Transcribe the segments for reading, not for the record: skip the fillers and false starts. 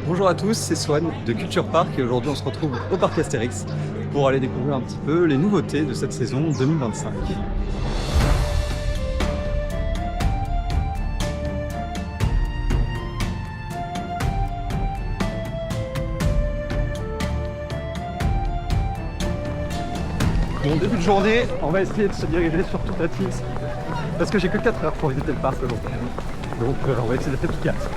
Bonjour à tous, c'est Swan de Culture Park et aujourd'hui on se retrouve au parc Astérix pour aller découvrir un petit peu les nouveautés de cette saison 2025. Bon, début de journée, on va essayer de se diriger sur toute la piste parce que j'ai que 4 heures pour visiter le parc. Donc on va essayer d'être efficace.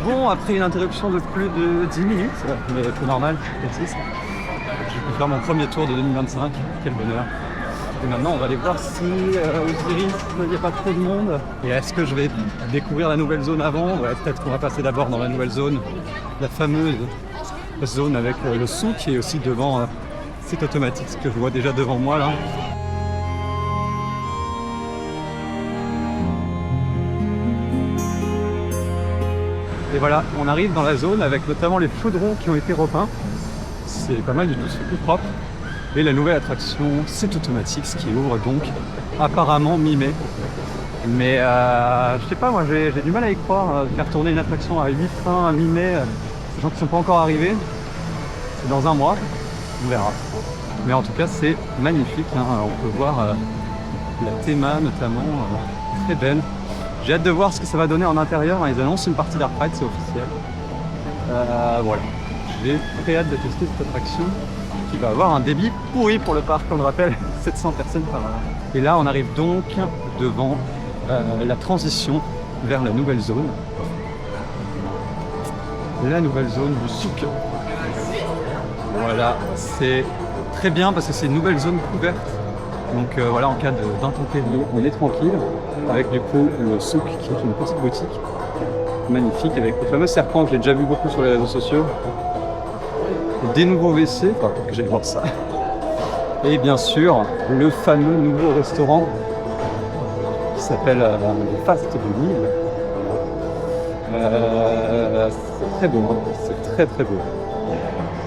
Bon, après une interruption de plus de 10 minutes, mais c'est normal, précise, je peux faire mon premier tour de 2025, quel bonheur. Et maintenant on va aller voir si Osiris, il n'y a pas trop de monde. Et est-ce que je vais découvrir la nouvelle zone avant? Ouais, peut-être qu'on va passer d'abord dans la nouvelle zone, la fameuse zone avec le souk qui est aussi devant cet automatique, ce que je vois déjà devant moi là. Et voilà, on arrive dans la zone avec notamment les chaudrons qui ont été repeints. C'est pas mal du tout, c'est plus propre. Et la nouvelle attraction, c'est automatique, ce qui ouvre donc apparemment mi-mai. Mais je sais pas, moi j'ai du mal à y croire, faire tourner une attraction à 8 trains à mi-mai, les gens qui ne sont pas encore arrivés, c'est dans un mois, on verra. Mais en tout cas, c'est magnifique, hein. On peut voir la théma notamment, très belle. J'ai hâte de voir ce que ça va donner en intérieur. Ils annoncent une partie d'Art Ride, c'est officiel. Voilà. J'ai très hâte de tester cette attraction qui va avoir un débit pourri pour le parc, on le rappelle, 700 personnes par heure. Et là, on arrive donc devant la transition vers la nouvelle zone. La nouvelle zone du souk. Voilà, c'est très bien parce que c'est une nouvelle zone couverte. Donc voilà, en cas d'intempéries, on est tranquille, avec du coup le souk qui est une petite boutique magnifique avec le fameux serpent que j'ai déjà vu beaucoup sur les réseaux sociaux. Des nouveaux WC, enfin pour que j'aille voir ça. Et bien sûr, le fameux nouveau restaurant qui s'appelle le Fast de Nîmes. C'est très beau, hein. C'est très très beau.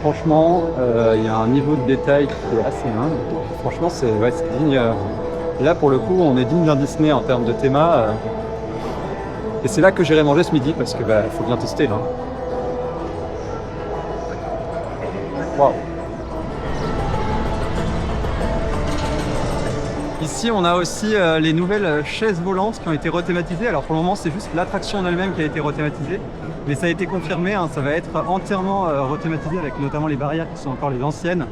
Franchement, il y a un niveau de détail qui est assez dingue. Franchement, c'est digne. Là, pour le coup, on est digne d'un Disney en termes de théma. Et c'est là que j'irai manger ce midi parce que faut bien tester là. Waouh. Ici, on a aussi les nouvelles chaises volantes qui ont été rethématisées. Alors pour le moment, c'est juste l'attraction en elle-même qui a été rethématisée. Mais ça a été confirmé, hein, ça va être entièrement rethématisé avec notamment les barrières qui sont encore les anciennes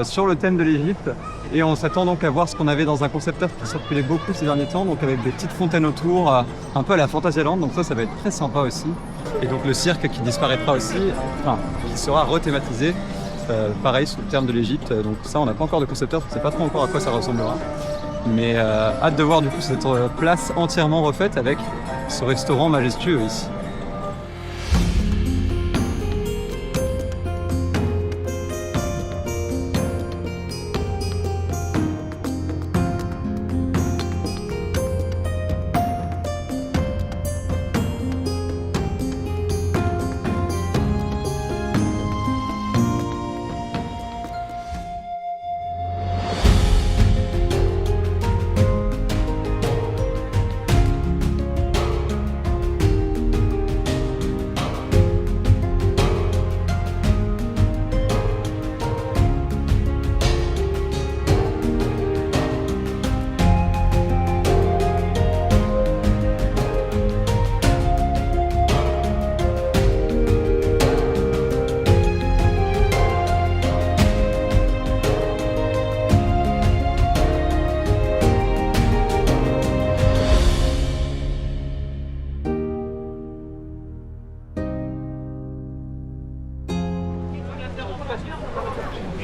sur le thème de l'Égypte. Et on s'attend donc à voir ce qu'on avait dans un concept art qui circulait beaucoup ces derniers temps, donc avec des petites fontaines autour, un peu à la Fantasyland, donc ça va être très sympa aussi. Et donc le cirque qui disparaîtra aussi, enfin, qui sera rethématisé, pareil sous le terme de l'Égypte. Donc ça, on n'a pas encore de concept art, on ne sait pas trop encore à quoi ça ressemblera. Mais hâte de voir du coup cette place entièrement refaite avec ce restaurant majestueux ici.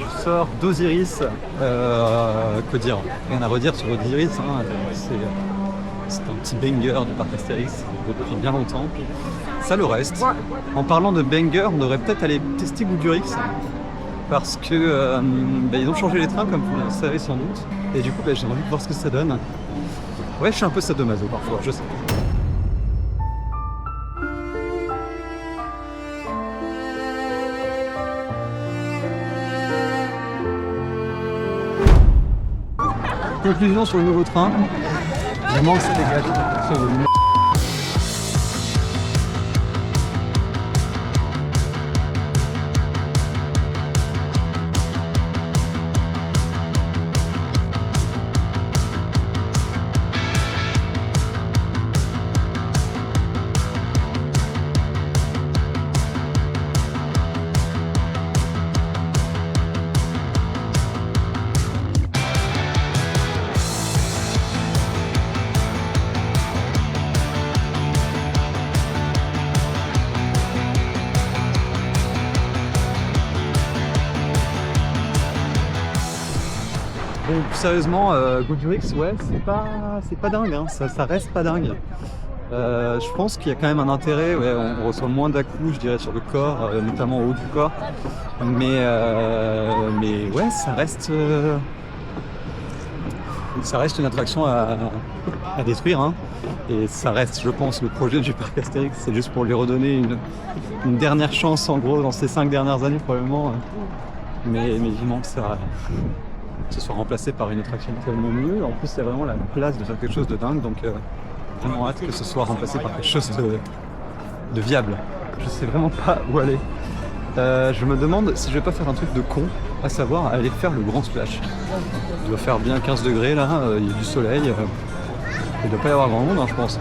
Je sors d'Osiris. Que dire? Rien à redire sur Osiris. Hein. C'est un petit banger du parc Astérix depuis bien longtemps. Ça le reste. En parlant de banger, on devrait peut-être aller tester Goudurix. Parce que ils ont changé les trains, comme vous le savez sans doute. Et du coup, j'ai envie de voir ce que ça donne. Ouais, je suis un peu sadomaso parfois, je sais. Conclusion sur le nouveau train. Vraiment que ça dégage. Bon, plus sérieusement, Goudurix, ouais, c'est pas dingue, hein. Ça reste pas dingue. Je pense qu'il y a quand même un intérêt, ouais, on reçoit moins d'à-coups, je dirais, sur le corps, notamment au haut du corps. Mais ouais, ça reste une attraction à détruire, hein. Et ça reste, je pense, le projet du parc Astérix, c'est juste pour lui redonner une dernière chance, en gros, dans ces 5 dernières années, probablement. Mais vivement que ce soit remplacé par une attraction tellement mieux. En plus, c'est vraiment la place de faire quelque chose de dingue, donc vraiment hâte que ce soit remplacé par quelque chose de viable. Je sais vraiment pas où aller. Je me demande si je vais pas faire un truc de con, à savoir aller faire le grand splash. Il doit faire bien 15 degrés là, il y a du soleil, il doit pas y avoir grand monde, hein, je pense.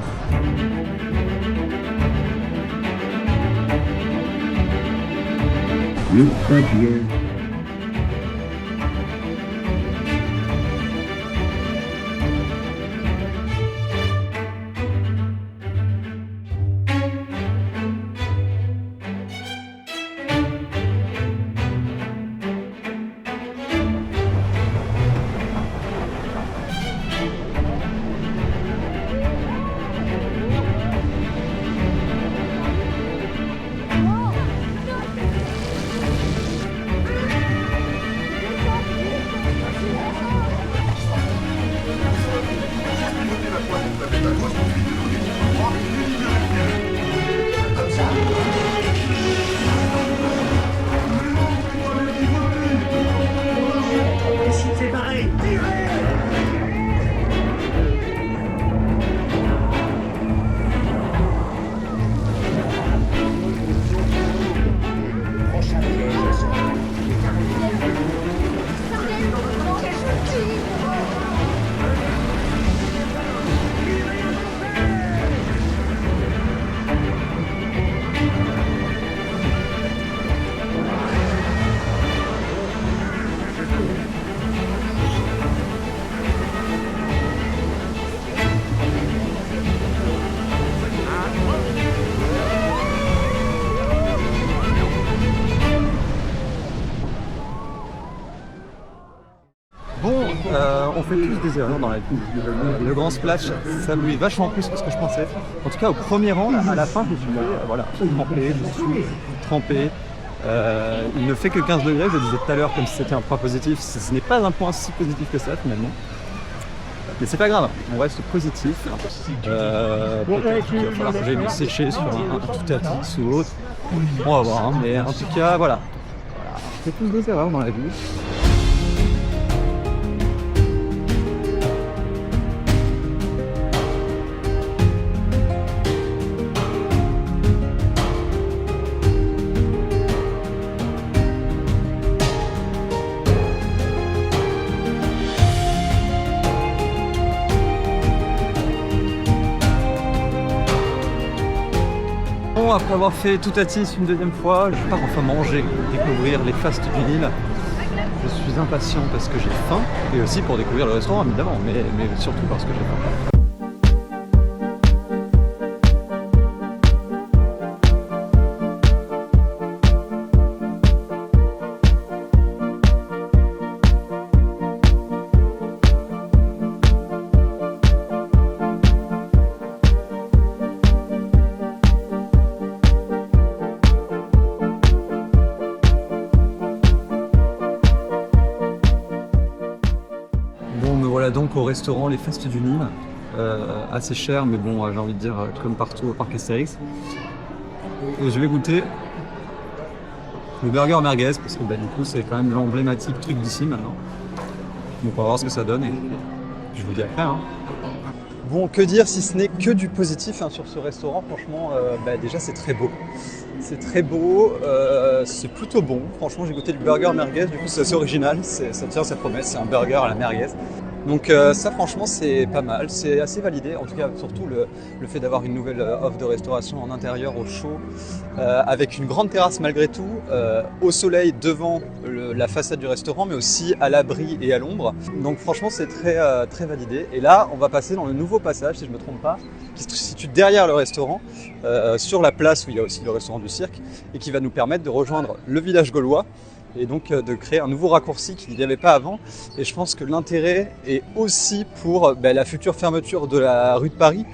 On fait tous des erreurs dans la vie. Le grand splash, ça me vachement plus que ce que je pensais. En tout cas, au premier rang, à la fin, je suis voilà, trempé, trempé. Il ne fait que 15 degrés, je le disais tout à l'heure, comme si c'était un point positif. Ce n'est pas un point si positif que ça, finalement. Mais c'est pas grave, on reste positif. Peut-être qu'il va falloir que j'aille me sécher sur un tout tapis ou autre. On va voir, hein. Mais en tout cas, voilà. On fait tous des erreurs dans la vie. Après avoir fait tout à Tis une deuxième fois, je pars enfin manger, découvrir les fastes du Nil. Je suis impatient parce que j'ai faim et aussi pour découvrir le restaurant évidemment, mais surtout parce que j'ai faim. Voilà donc au restaurant Les Festes du Nîmes, assez cher mais bon j'ai envie de dire comme partout au parc Astérix. Et je vais goûter le burger merguez parce que du coup c'est quand même l'emblématique truc d'ici maintenant. Donc on va voir ce que ça donne et je vous dis après. Hein. Bon, que dire si ce n'est que du positif sur ce restaurant. Franchement, déjà c'est très beau. C'est très beau, c'est plutôt bon. Franchement, j'ai goûté le burger merguez, du coup c'est assez original, ça tient sa promesse, c'est un burger à la merguez. Donc ça franchement c'est pas mal, c'est assez validé, en tout cas surtout le fait d'avoir une nouvelle offre de restauration en intérieur au chaud, avec une grande terrasse malgré tout, au soleil devant la façade du restaurant mais aussi à l'abri et à l'ombre. Donc franchement c'est très validé. Et là on va passer dans le nouveau passage si je ne me trompe pas, qui se situe derrière le restaurant, sur la place où il y a aussi le restaurant du cirque et qui va nous permettre de rejoindre le village gaulois. Et donc de créer un nouveau raccourci qu'il n'y avait pas avant. Et je pense que l'intérêt est aussi pour la future fermeture de la rue de Paris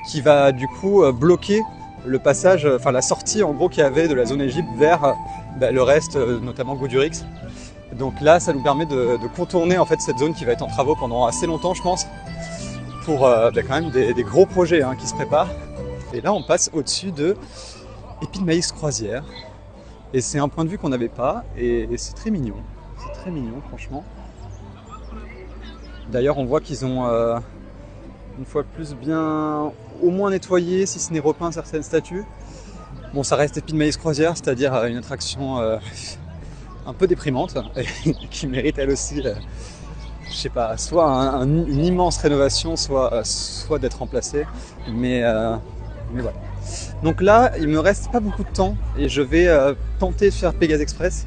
qui va du coup bloquer le passage, la sortie en gros qu'il y avait de la zone Égypte vers le reste, notamment Gaudurix. Donc là ça nous permet de contourner en fait cette zone qui va être en travaux pendant assez longtemps je pense, pour quand même des gros projets qui se préparent. Et là on passe au-dessus de Épis de Maïs Croisière. Et c'est un point de vue qu'on n'avait pas, et c'est très mignon. C'est très mignon, franchement. D'ailleurs, on voit qu'ils ont, une fois de plus, bien au moins nettoyé, si ce n'est repeint certaines statues. Bon, ça reste Épis de Maïs Croisière, c'est-à-dire une attraction un peu déprimante, qui mérite elle aussi, je sais pas, soit une immense rénovation, soit d'être remplacée. Mais voilà. Donc là, il me reste pas beaucoup de temps et je vais tenter de faire Pégase Express.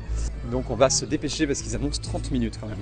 Donc on va se dépêcher parce qu'ils annoncent 30 minutes quand même.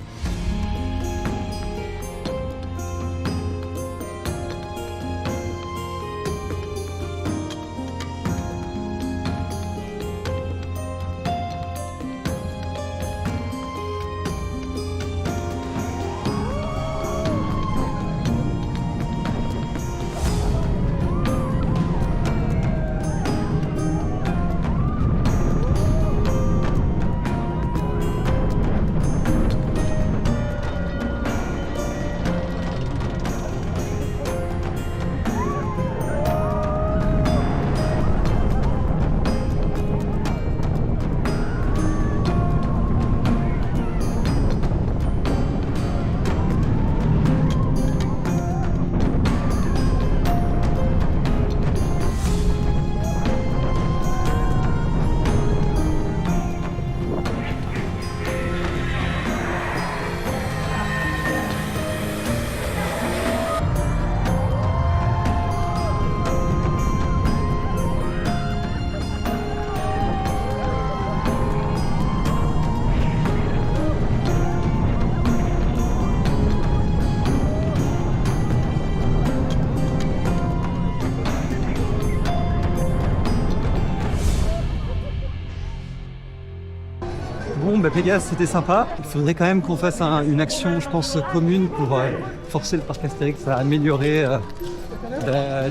Bon, Pégase, c'était sympa. Il faudrait quand même qu'on fasse une action, je pense, commune pour forcer le parc Astérix à améliorer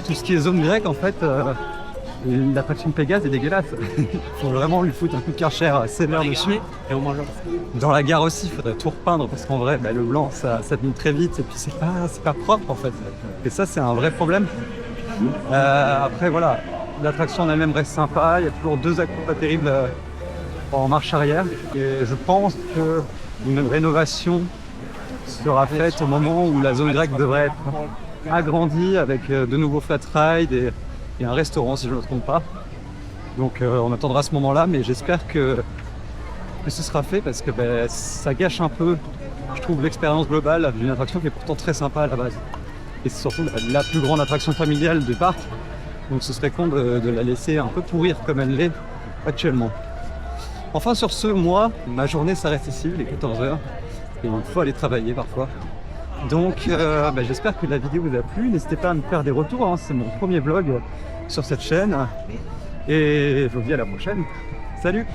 tout ce qui est zone grecque. En fait, l'attraction Pégase est dégueulasse. Il faut vraiment lui foutre un coup de Karcher sévère dessus. Et dans la gare aussi, il faudrait tout repeindre parce qu'en vrai, le blanc, ça devient très vite et puis c'est pas propre en fait. Et ça, c'est un vrai problème. Après, voilà, l'attraction en elle-même reste sympa. Il y a toujours 2 accros pas terribles en marche arrière. Et je pense qu'une rénovation sera faite au moment où la zone grecque devrait être agrandie avec de nouveaux flat rides et un restaurant si je ne me trompe pas. Donc on attendra ce moment-là, mais j'espère que ce sera fait parce que ça gâche un peu, je trouve, l'expérience globale d'une attraction qui est pourtant très sympa à la base. Et c'est surtout la plus grande attraction familiale du parc. Donc ce serait con de la laisser un peu pourrir comme elle l'est actuellement. Enfin sur ce, moi, ma journée s'arrête ici, il est 14h, et il faut aller travailler parfois. Donc j'espère que la vidéo vous a plu, n'hésitez pas à me faire des retours, c'est mon premier vlog sur cette chaîne. Et je vous dis à la prochaine, salut!